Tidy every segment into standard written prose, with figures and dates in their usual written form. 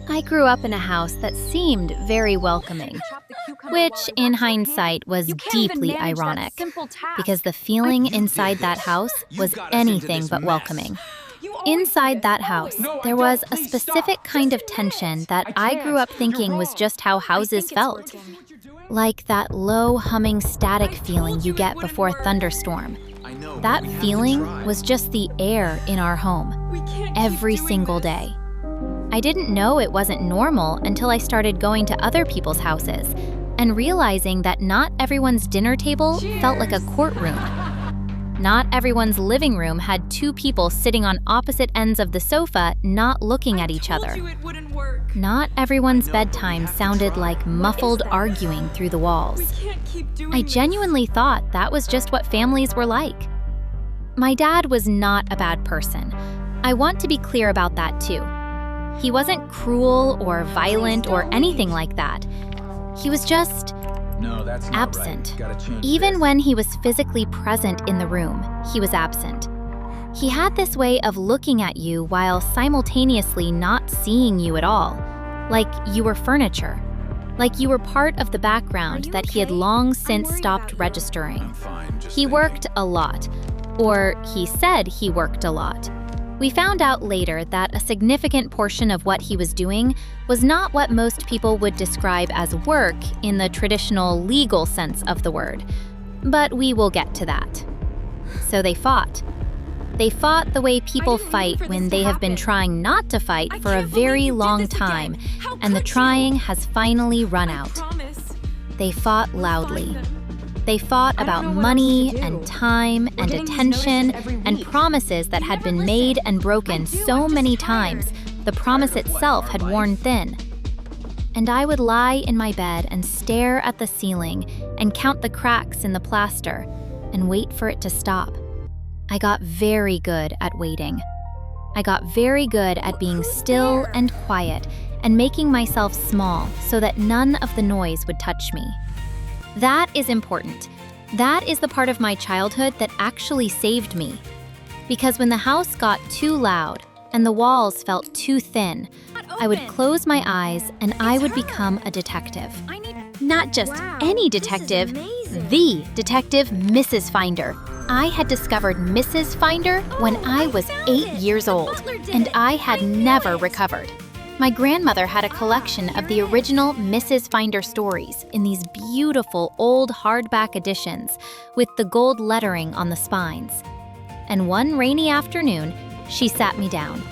I grew up in a house that seemed very welcoming, which in hindsight was deeply ironic, because the feeling inside that house was anything but welcoming. Inside that house, there was a specific kind of tension that I grew up thinking was just how houses felt. Like that low humming static feeling you get before a thunderstorm. That feeling was just the air in our home, every single day. I didn't know it wasn't normal until I started going to other people's houses and realizing that not everyone's dinner table felt like a courtroom. Not everyone's living room had two people sitting on opposite ends of the sofa not looking at each other. Not everyone's bedtime sounded like muffled arguing through the walls. I genuinely thought that was just what families were like. My dad was not a bad person. I want to be clear about that too. He wasn't cruel or violent or anything like that. He was just absent. Even when he was physically present in the room, he was absent. He had this way of looking at you while simultaneously not seeing you at all, like you were furniture, like you were part of the background that he had long since stopped registering. He worked a lot, or he said he worked a lot. We found out later that a significant portion of what he was doing was not what most people would describe as work in the traditional legal sense of the word, but we will get to that. So they fought. They fought the way people fight when they have been trying not to fight for a very long time, and the trying has finally run out. They fought loudly. They fought about money and time and attention and promises that had been made and broken so many times, the promise itself had worn thin. And I would lie in my bed and stare at the ceiling and count the cracks in the plaster and wait for it to stop. I got very good at waiting. I got very good at being still and quiet and making myself small so that none of the noise would touch me. That is important. That is the part of my childhood that actually saved me. Because when the house got too loud and the walls felt too thin, I would close my eyes and I would become a detective. Not just any detective, the detective Mrs. Finder. I had discovered Mrs. Finder when I was 8 years old, and I had never recovered. My grandmother had a collection of the original Mrs. Finder stories in these beautiful old hardback editions with the gold lettering on the spines. And one rainy afternoon, she sat me down.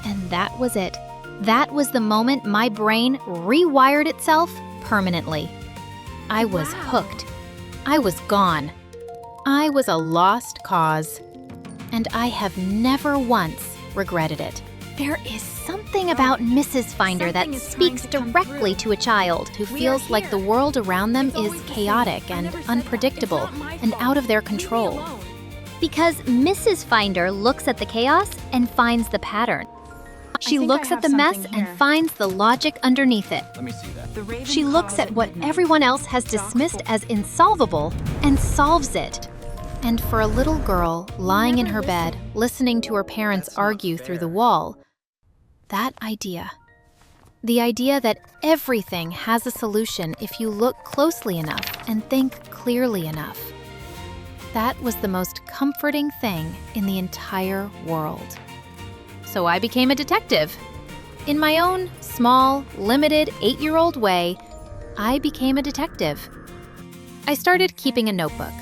And that was it. That was the moment my brain rewired itself permanently. I was hooked. I was gone. I was a lost cause. And I have never once regretted it. There is something about Mrs. Finder that speaks directly to a child who feels like the world around them is chaotic and unpredictable and out of their control. Because Mrs. Finder looks at the chaos and finds the pattern. She looks at the mess and finds the logic underneath it. Let me see that. She looks at what everyone else has dismissed as insolvable and solves it. And for a little girl lying in her bed, listening to her parents argue through the wall, that idea, the idea that everything has a solution if you look closely enough and think clearly enough, that was the most comforting thing in the entire world. So I became a detective. In my own small, limited 8-year-old way, I became a detective. I started keeping a notebook.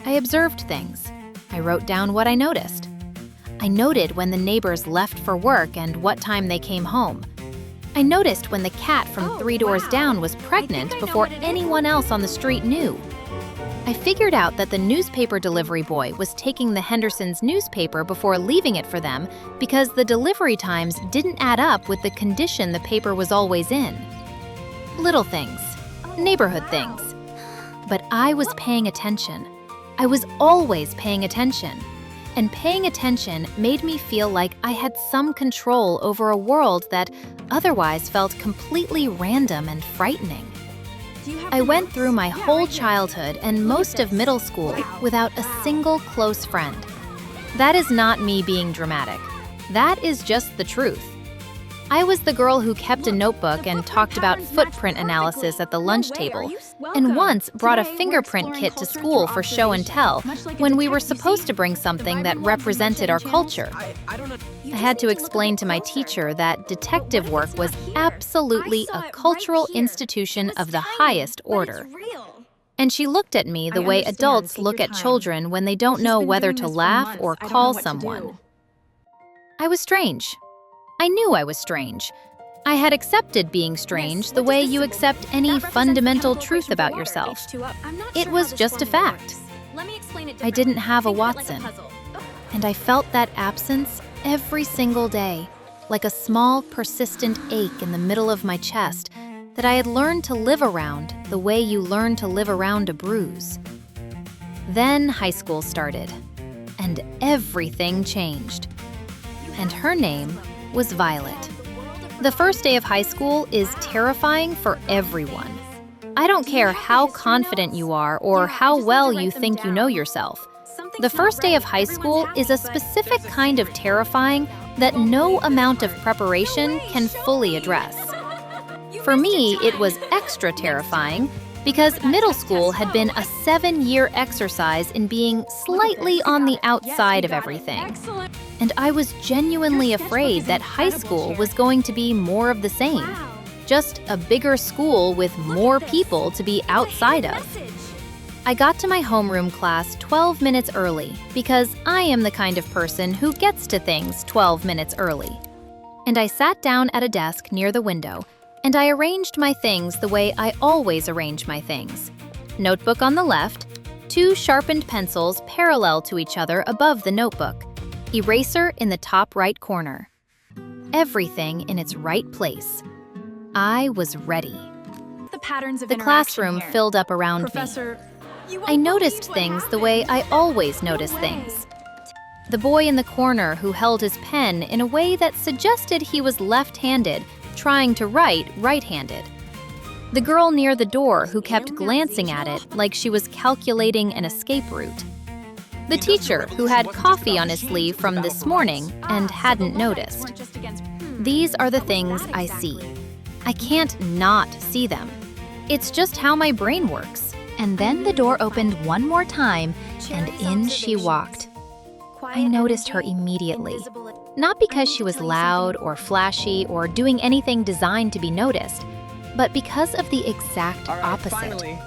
I observed things. I wrote down what I noticed. I noted when the neighbors left for work and what time they came home. I noticed when the cat from 3 doors down was pregnant before anyone else on the street knew. I figured out that the newspaper delivery boy was taking the Hendersons' newspaper before leaving it for them because the delivery times didn't add up with the condition the paper was always in. Little things, neighborhood things. But I was paying attention. I was always paying attention. And paying attention made me feel like I had some control over a world that otherwise felt completely random and frightening. I went through my whole childhood and most of middle school without a single close friend. That is not me being dramatic. That is just the truth. I was the girl who kept a notebook and talked about footprint analysis at the lunch table, and once brought a fingerprint kit to school for show and tell when we were supposed to bring something that represented our culture. I had to explain to my teacher that detective work was absolutely a cultural institution of the highest order. And she looked at me the way adults look at children when they don't know whether to laugh or call someone. I was strange. I knew I was strange. I had accepted being strange the way you accept any fundamental truth about yourself. It was just a fact. I didn't have a Watson. And I felt that absence every single day, like a small, persistent ache in the middle of my chest that I had learned to live around the way you learn to live around a bruise. Then high school started, and everything changed. And her name was Violet. The first day of high school is terrifying for everyone. I don't care how confident you are or how well you think you know yourself. The first day of high school is a specific kind of terrifying that no amount of preparation can fully address. For me, it was extra terrifying because middle school had been a 7-year exercise in being slightly on the outside of everything. And I was genuinely afraid that high school was going to be more of the same, just a bigger school with more people to be outside of. I got to my homeroom class 12 minutes early because I am the kind of person who gets to things 12 minutes early. And I sat down at a desk near the window, and I arranged my things the way I always arrange my things. Notebook on the left, 2 sharpened pencils parallel to each other above the notebook, eraser in the top right corner. Everything in its right place. I was ready. The classroom filled up around me. I noticed things the way I always notice things. The boy in the corner who held his pen in a way that suggested he was left-handed, trying to write right-handed. The girl near the door who kept glancing at it like she was calculating an escape route. The teacher who had coffee on his sleeve from this morning and hadn't noticed. These are the things I see. I can't not see them. It's just how my brain works. And then the door opened one more time, and in she walked. I noticed her immediately. Not because she was loud or flashy or doing anything designed to be noticed, but because of the exact opposite.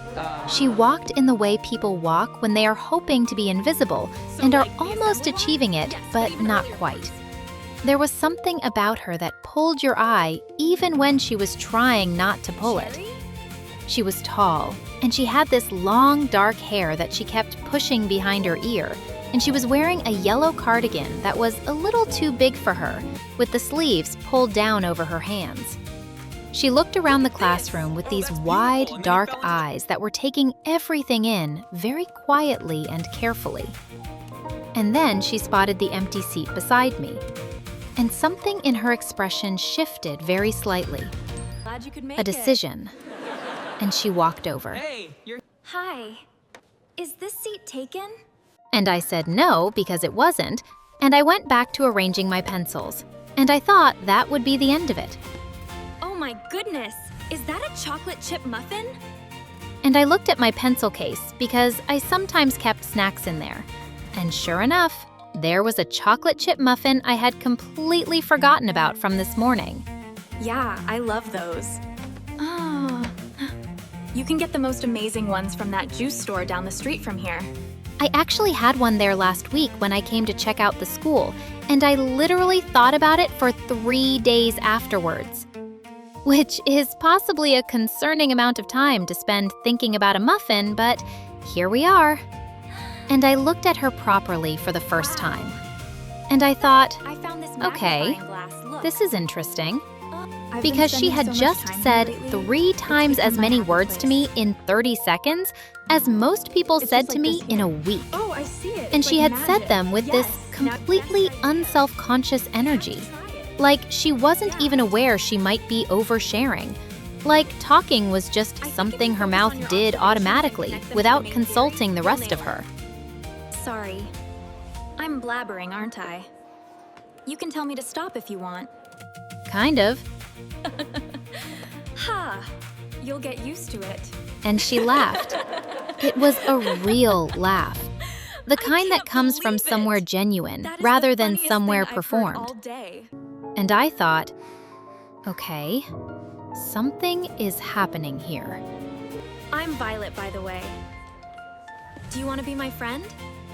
She walked in the way people walk when they are hoping to be invisible and are almost achieving it, but not quite. There was something about her that pulled your eye even when she was trying not to pull it. She was tall, and she had this long, dark hair that she kept pushing behind her ear, and she was wearing a yellow cardigan that was a little too big for her, with the sleeves pulled down over her hands. She looked around the classroom with these wide, dark eyes that were taking everything in very quietly and carefully. And then she spotted the empty seat beside me, and something in her expression shifted very slightly. A decision. And she walked over. Hi. Is this seat taken? And I said no because it wasn't, and I went back to arranging my pencils. And I thought that would be the end of it. Oh my goodness! Is that a chocolate chip muffin? And I looked at my pencil case because I sometimes kept snacks in there. And sure enough, there was a chocolate chip muffin I had completely forgotten about from this morning. Yeah, I love those. Oh. You can get the most amazing ones from that juice store down the street from here. I actually had one there last week when I came to check out the school, and I literally thought about it for 3 days afterwards. Which is possibly a concerning amount of time to spend thinking about a muffin, but here we are. And I looked at her properly for the first time. And I thought, okay, this is interesting. Because she had just said 3 times as many words to me in 30 seconds as most people said to me in a week. And she had said them with this completely unself-conscious energy. Like she wasn't even aware she might be oversharing. Like talking was just something her mouth did automatically without consulting the rest of her. Sorry. I'm blabbering, aren't I? You can tell me to stop if you want. Kind of. Ha! You'll get used to it. And she laughed. It was a real laugh. The kind that comes from somewhere genuine rather than somewhere performed. And I thought, okay, something is happening here. I'm Violet, by the way. Do you want to be my friend?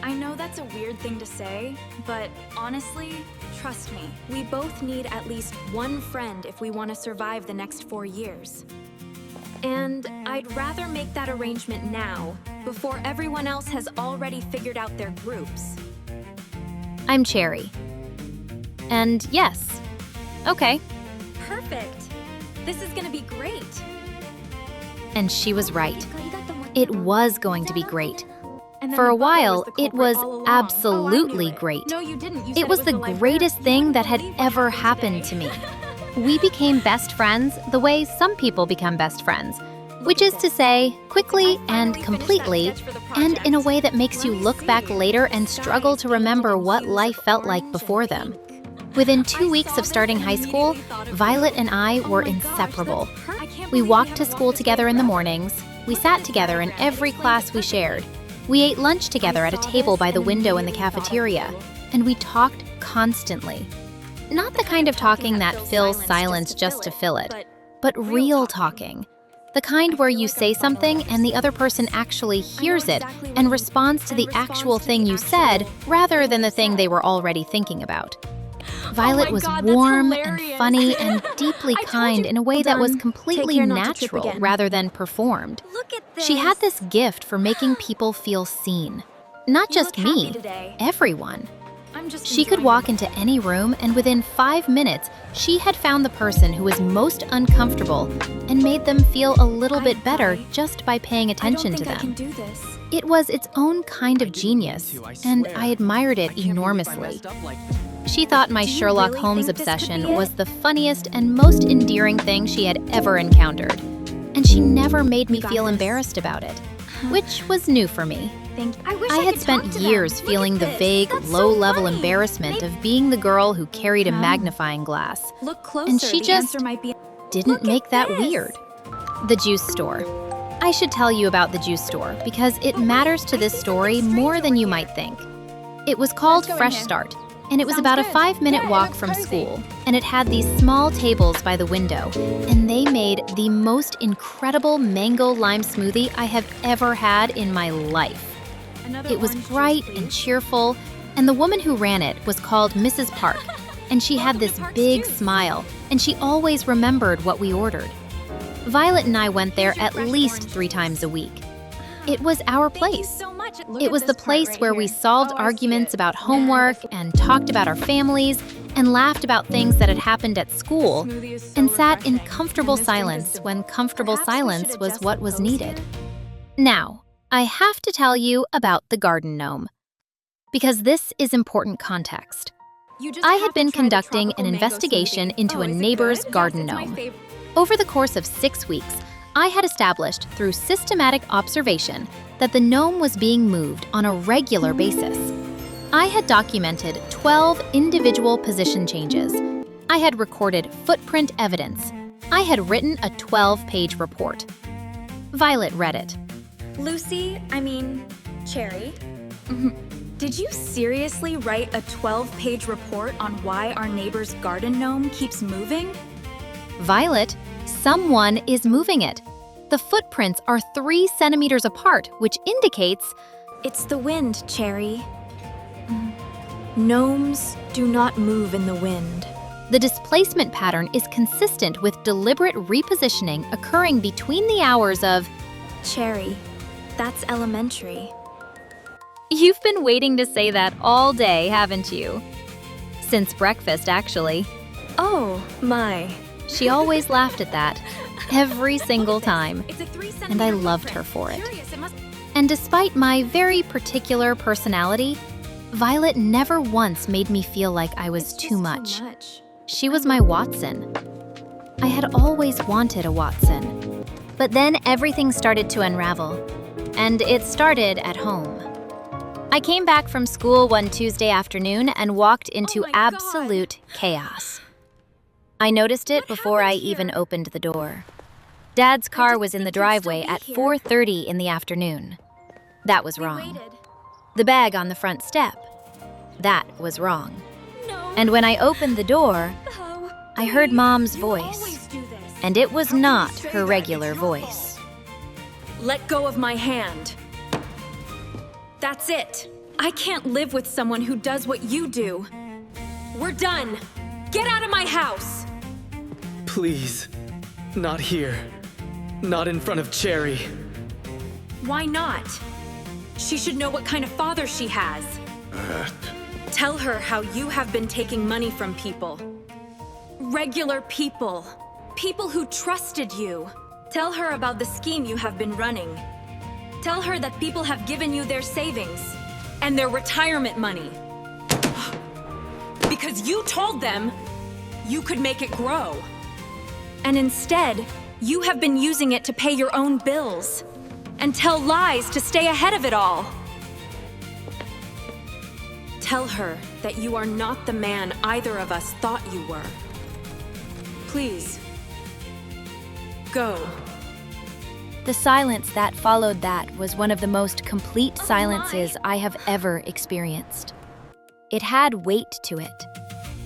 I know that's a weird thing to say, but honestly, trust me, we both need at least one friend if we want to survive the next 4 years. And I'd rather make that arrangement now, before everyone else has already figured out their groups. I'm Cherry. And yes, okay. Perfect. This is gonna be great. And she was right. It was going to be great. And then For the a butler while, the it culprit was all along. absolutely Oh, I knew it. great. No, you didn't. You It said was the greatest thing that had ever happened to me. We became best friends the way some people become best friends, which is to say, quickly and completely, and in a way that makes you look back later and struggle to remember what life felt like before them. Within 2 weeks of starting high school, Violet and I were inseparable. We walked to school together in the mornings. We sat together in every class we shared. We ate lunch together at a table by the window in the cafeteria, and we talked constantly. Not the kind of talking that fills silence just to fill it, but real talking. The kind where you say something and the other person actually hears it and responds to the actual thing you said rather than the thing they were already thinking about. Violet was warm and funny and deeply kind in a way that was completely natural rather than performed. She had this gift for making people feel seen. Not just me, everyone. She could walk into any room, and within 5 minutes, she had found the person who was most uncomfortable and made them feel a little bit better just by paying attention to them. It was its own kind of genius, and I admired it enormously. She thought my Sherlock Holmes obsession was the funniest and most endearing thing she had ever encountered, and she never made me feel embarrassed about it, which was new for me. I had spent years feeling the vague, low-level embarrassment of being the girl who carried a magnifying glass, and she just didn't make that weird. The juice store. I should tell you about the juice store because it matters to this story more than you might think. It was called Fresh Start, and it was about a 5-minute walk from school, and it had these small tables by the window, and they made the most incredible mango lime smoothie I have ever had in my life. It was bright and cheerful, and the woman who ran it was called Mrs. Park, and she had this big smile, and she always remembered what we ordered. Violet and I went there at least 3 times a week. It was our place. It was the place where we solved arguments about homework and talked about our families and laughed about things that had happened at school and sat in comfortable silence when comfortable silence was what was needed. Now, I have to tell you about the garden gnome, because this is important context. I had been conducting an investigation into a neighbor's garden gnome. Over the course of 6 weeks, I had established through systematic observation that the gnome was being moved on a regular basis. I had documented 12 individual position changes. I had recorded footprint evidence. I had written a 12-page report. Violet read it. Cherry. Did you seriously write a 12-page report on why our neighbor's garden gnome keeps moving? Violet, someone is moving it. The footprints are 3 centimeters apart, which indicates… It's the wind, Cherry. Gnomes do not move in the wind. The displacement pattern is consistent with deliberate repositioning occurring between the hours of… Cherry, that's elementary. You've been waiting to say that all day, haven't you? Since breakfast, actually. Oh, my. She always laughed at that, every single time, and I loved her for it. And despite my very particular personality, Violet never once made me feel like I was too much. She was my Watson. I had always wanted a Watson. But then everything started to unravel, and it started at home. I came back from school one Tuesday afternoon and walked into absolute chaos. I noticed it before I even opened the door. Dad's car was in the driveway at 4:30 in the afternoon. That was wrong. The bag on the front step. That was wrong. And when I opened the door, I heard Mom's voice, and it was not her regular voice. Let go of my hand. That's it. I can't live with someone who does what you do. We're done. Get out of my house. Please, not here. Not in front of Cherry. Why not? She should know what kind of father she has. Tell her how you have been taking money from people. Regular people. People who trusted you. Tell her about the scheme you have been running. Tell her that people have given you their savings and their retirement money. Because you told them you could make it grow. And instead, you have been using it to pay your own bills and tell lies to stay ahead of it all. Tell her that you are not the man either of us thought you were. Please, go. The silence that followed that was one of the most complete silences I have ever experienced. It had weight to it.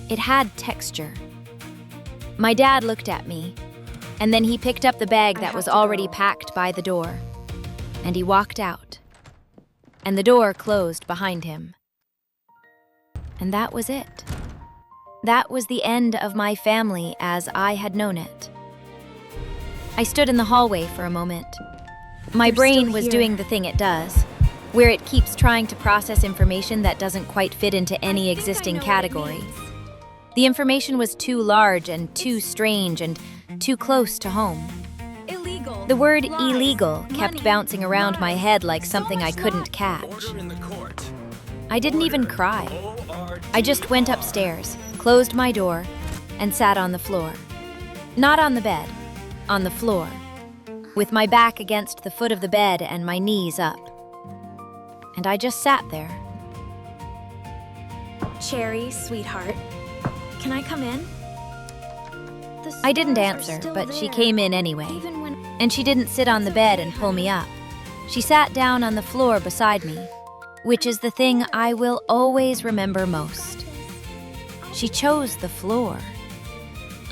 It had texture. My dad looked at me, and then he picked up the bag that was already packed by the door, and he walked out, and the door closed behind him. And that was it. That was the end of my family as I had known it. I stood in the hallway for a moment. My brain was doing the thing it does, where it keeps trying to process information that doesn't quite fit into any existing category. The information was too large and too strange and too close to home. Illegal. The word illegal kept bouncing around my head like something I couldn't catch. I didn't even cry. I just went upstairs, closed my door, and sat on the floor. Not on the bed, on the floor, with my back against the foot of the bed and my knees up. And I just sat there. Cherry, sweetheart, can I come in? I didn't answer, but she came in anyway. And she didn't sit on the bed and pull me up. She sat down on the floor beside me, which is the thing I will always remember most. She chose the floor.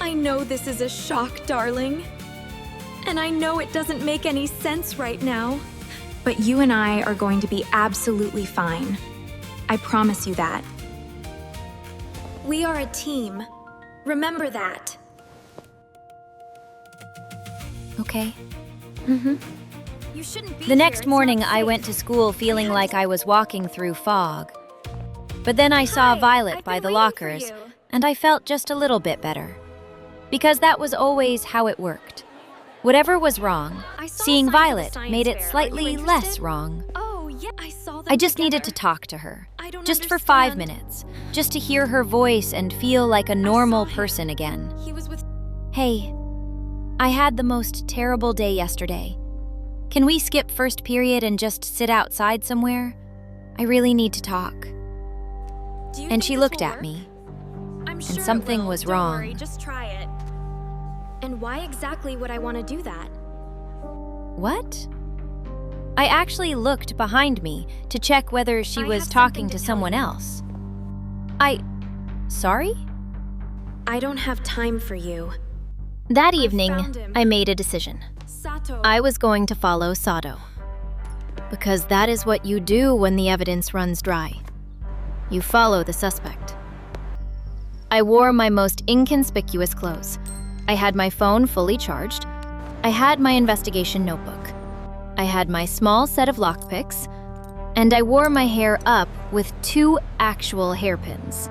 I know this is a shock, darling. And I know it doesn't make any sense right now. But you and I are going to be absolutely fine. I promise you that. We are a team. Remember that. Okay. You shouldn't be The next here. morning, It's not I safe. went to school feeling like I was walking through fog. But then I saw Hi, Violet I've by been the waiting lockers, for you. and I felt just a little bit better. Because that was always how it worked. Whatever was wrong, I saw seeing signs of the Violet science made it fair. Are you slightly less interested? wrong. Oh, yeah, I saw them I just needed to together. talk to her. I don't Just for 5 understand. minutes. Just to hear her voice and feel like a normal person again. He was with... Hey, I had the most terrible day yesterday. Can we skip first period and just sit outside somewhere? I really need to talk. Do you And think she this looked will at work? me. I'm sure something it will. was Don't wrong. Worry, just try it. And why exactly would I want to do that? What? I actually looked behind me to check whether she I was have talking something to to tell someone you. else. Sorry? I don't have time for you. That I evening, found him. I made a decision. Sato. I was going to follow Sato. Because that is what you do when the evidence runs dry. You follow the suspect. I wore my most inconspicuous clothes. I had my phone fully charged. I had my investigation notebook. I had my small set of lockpicks. And I wore my hair up with 2 actual hairpins.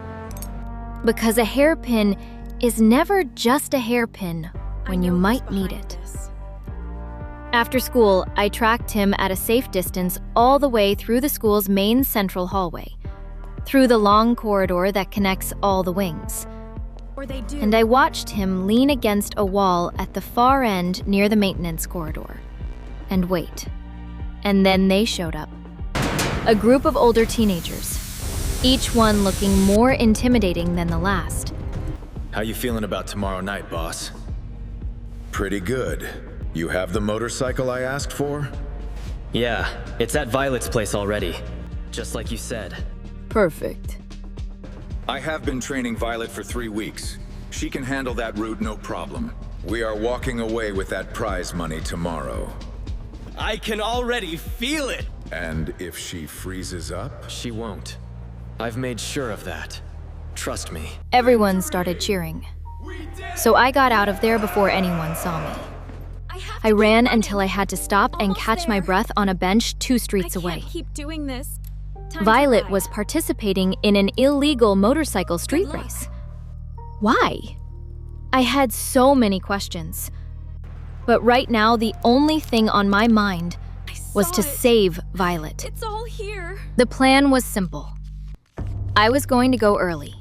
Because a hairpin is never just a hairpin when you might need it. After school, I tracked him at a safe distance all the way through the school's main central hallway, through the long corridor that connects all the wings. Or they do. And I watched him lean against a wall at the far end near the maintenance corridor. And wait. And then they showed up. A group of older teenagers, each one looking more intimidating than the last. How you feeling about tomorrow night, boss? Pretty good. You have the motorcycle I asked for? Yeah, it's at Violet's place already. Just like you said. Perfect. I have been training Violet for 3 weeks. She can handle that route no problem. We are walking away with that prize money tomorrow. I can already feel it! And if she freezes up? She won't. I've made sure of that. Trust me. Everyone started cheering. So I got out of there before anyone saw me. I ran until I had to stop and catch my breath on a bench 2 streets away. Keep doing this. Violet was participating in an illegal motorcycle street race. Why? I had so many questions. But right now, the only thing on my mind was to save Violet. It's all here. The plan was simple. I was going to go early.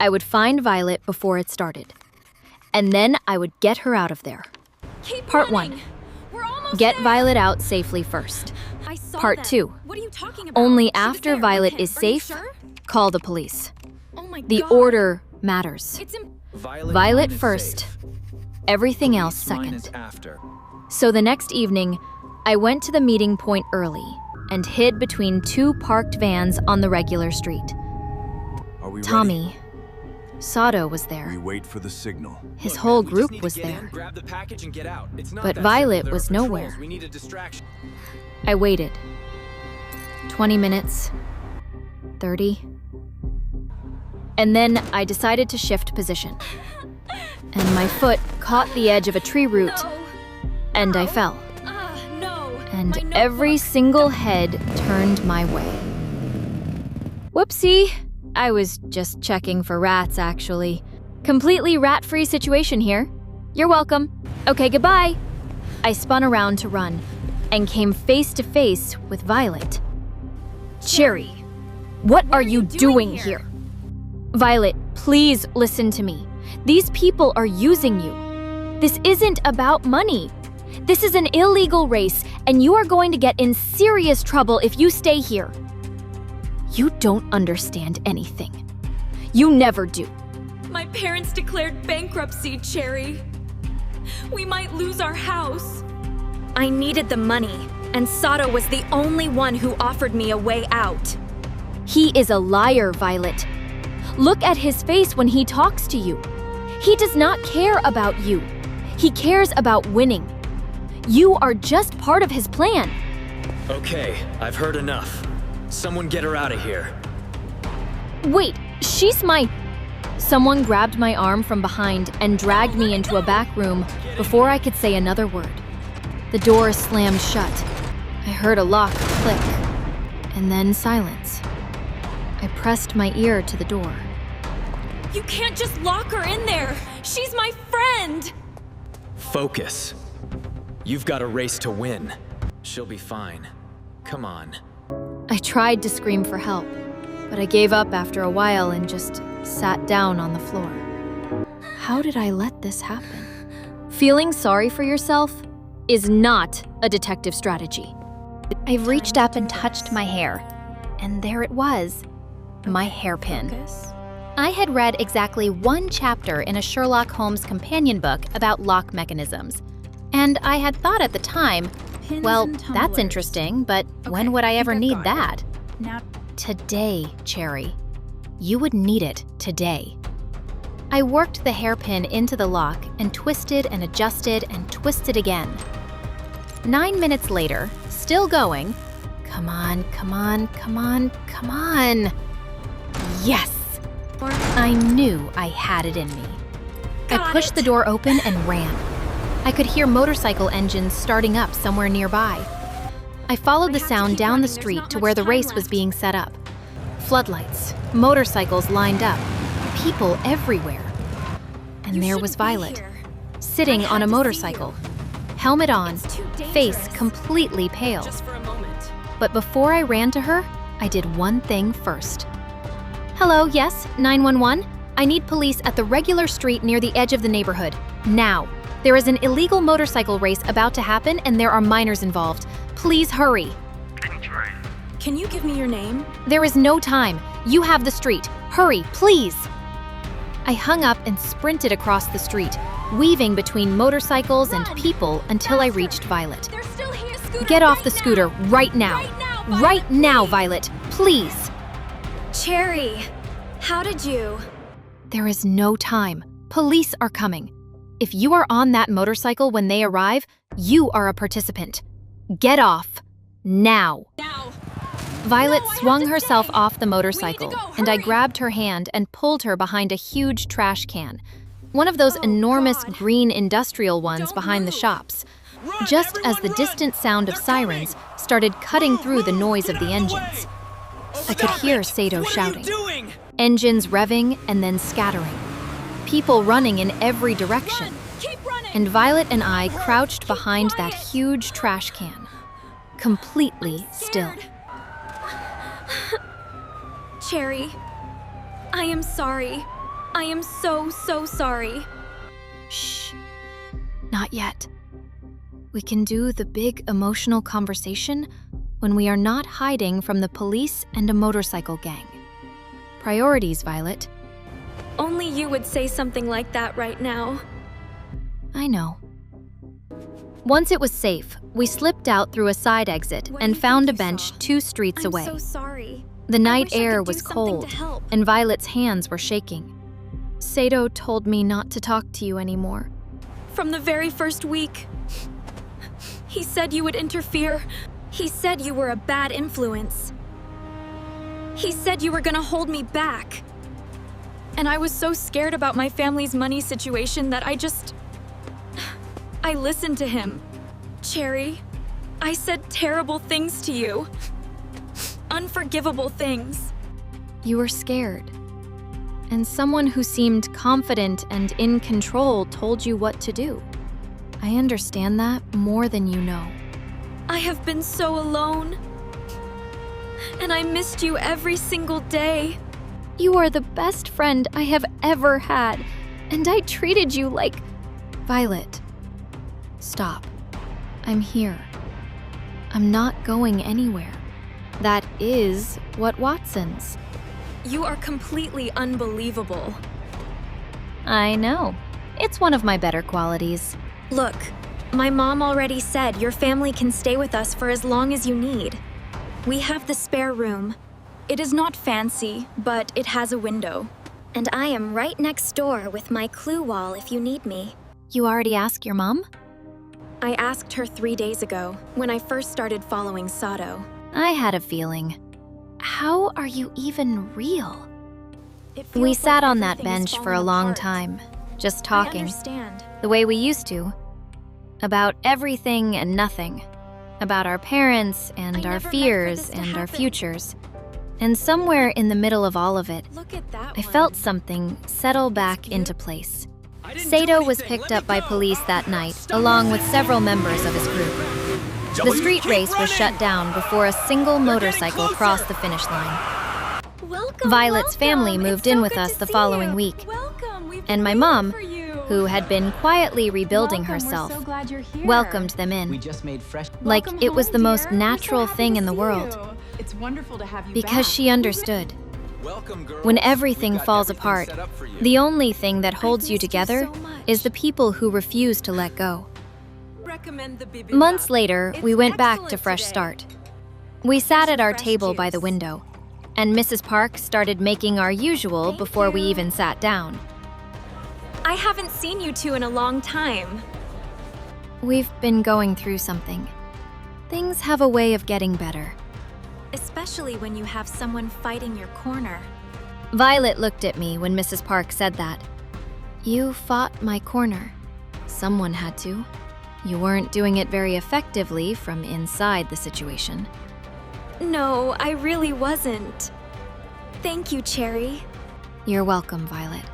I would find Violet before it started. And then I would get her out of there. Keep Part running. 1. We're almost Get there. Violet out safely first. I saw Part them. 2. What are you talking about? Only She was after there Violet with him. is Are you safe, sure? call the police. Oh my The God. order matters. It's Violet first. Everything else second. After. So the next evening, I went to the meeting point early and hid between 2 parked vans on the regular street. Are we Tommy, Sato was ready? We there. wait for the signal. His whole group was there. Grab the package and get out. It's not But that Violet simple. There was are patrols. nowhere. We need a distraction. I waited. 20 minutes. 30. And then I decided to shift position. And my foot caught the edge of a tree root, and I fell. No. And My every notebook. single head turned my way. Whoopsie. I was just checking for rats, actually. Completely rat-free situation here. You're welcome. Okay, goodbye. I spun around to run and came face to face with Violet. Cherry, what are you doing here? Violet, please listen to me. These people are using you. This isn't about money. This is an illegal race, and you are going to get in serious trouble if you stay here. You don't understand anything. You never do. My parents declared bankruptcy, Cherry. We might lose our house. I needed the money, and Sato was the only one who offered me a way out. He is a liar, Violet. Look at his face when he talks to you. He does not care about you. He cares about winning. You are just part of his plan. Okay, I've heard enough. Someone get her out of here. Wait, she's my... Someone grabbed my arm from behind and dragged me into a back room before I could say another word. The door slammed shut. I heard a lock click, and then silence. I pressed my ear to the door. You can't just lock her in there. She's my friend. Focus. You've got a race to win. She'll be fine. Come on. I tried to scream for help, but I gave up after a while and just sat down on the floor. How did I let this happen? Feeling sorry for yourself is not a detective strategy. I reached up and touched my hair, and there it was, my hairpin. I had read exactly 1 chapter in a Sherlock Holmes companion book about lock mechanisms, and I had thought at the time, well, that's interesting, but when would I ever need that? Now, Today, Cherry. You would need it today. I worked the hairpin into the lock and twisted and adjusted and twisted again. 9 minutes later, still going. Come on, come on, come on, come on. Yes! I knew I had it in me. I Got pushed it. the door open and ran. I could hear motorcycle engines starting up somewhere nearby. I followed the sound down the street to where the race was being set up. Floodlights, motorcycles lined up, people everywhere. And there was Violet, sitting on a motorcycle, helmet on, face completely pale. just for a moment. But before I ran to her, I did one thing first. Hello, yes, 911? I need police at the regular street near the edge of the neighborhood. Now. There is an illegal motorcycle race about to happen and there are minors involved. Please hurry. Can you give me your name? There is no time. You have the street. Hurry, please. I hung up and sprinted across the street, weaving between motorcycles and people until I reached Violet. They're still here, Scooter. Get off right the scooter right now. Right now, Violet, please. Cherry, how did you? There is no time. Police are coming. If you are on that motorcycle when they arrive, you are a participant. Get off. Now. Violet swung herself off the motorcycle, and I grabbed her hand and pulled her behind a huge trash can. One of those enormous green industrial ones behind the shops. Just as the distant sound of sirens started cutting through the noise of the engines. I could hear Sato shouting. Engines revving and then scattering. People running in every direction. And Violet and I crouched behind that huge trash can, completely still. Cherry, I am sorry. I am so sorry. Shh. Not yet. We can do the big emotional conversation when we are not hiding from the police and a motorcycle gang. Priorities, Violet. Only you would say something like that right now. I know. Once it was safe, we slipped out through a side exit and found a bench 2 streets away. I'm so sorry. The night wish I air could do was something cold, to help. and Violet's hands were shaking. Sato told me not to talk to you anymore. From the very first week, he said you would interfere. He said you were a bad influence. He said you were gonna hold me back. And I was so scared about my family's money situation that I listened to him. Cherry, I said terrible things to you. Unforgivable things. You were scared. And someone who seemed confident and in control told you what to do. I understand that more than you know. I have been so alone. And I missed you every single day. You are the best friend I have ever had, and I treated you like... Violet, stop. I'm here. I'm not going anywhere. That is what Watson's. You are completely unbelievable. I know. It's one of my better qualities. Look, my mom already said your family can stay with us for as long as you need. We have the spare room. It is not fancy, but it has a window. And I am right next door with my clue wall if you need me. You already asked your mom? I asked her 3 days ago, when I first started following Sato. I had a feeling. How are you even real? It feels We like sat on that everything is bench for a falling long apart. time, just I talking, understand. the way we used to. About everything and nothing. About our parents and I our never meant for fears this to and our happen. futures. And somewhere in the middle of all of it, Look at that I one. felt something settle back into place. I didn't do Sato was anything. picked Let up me by go. police that night, along with several members of his group. The street race was shut down before a single motorcycle closer. crossed the finish line. Welcome, Violet's family welcome. moved It's in so with good us to the see following you. week. Welcome. We've And been my waiting mom, for you. who had been quietly rebuilding Welcome, herself, We're so glad you're here. welcomed them in. We just made fresh. Like Welcome it was home, the most dear. We're so natural happy thing to in the see world. you. It's wonderful to have you Because back. she understood. Welcome, girls. When everything We've got falls everything apart, set up for you. the only thing that holds I've you missed together so much. is the people who refuse to let go. Recommend the bibimbap. Months later, we It's went back to excellent Fresh today. Start. We sat at our fresh table by the juice. window, and Mrs. Park started making our usual Thank before we you. even sat down. I haven't seen you two in a long time. We've been going through something. Things have a way of getting better. Especially when you have someone fighting your corner. Violet looked at me when Mrs. Park said that. You fought my corner. Someone had to. You weren't doing it very effectively from inside the situation. No, I really wasn't. Thank you, Cherry. You're welcome, Violet.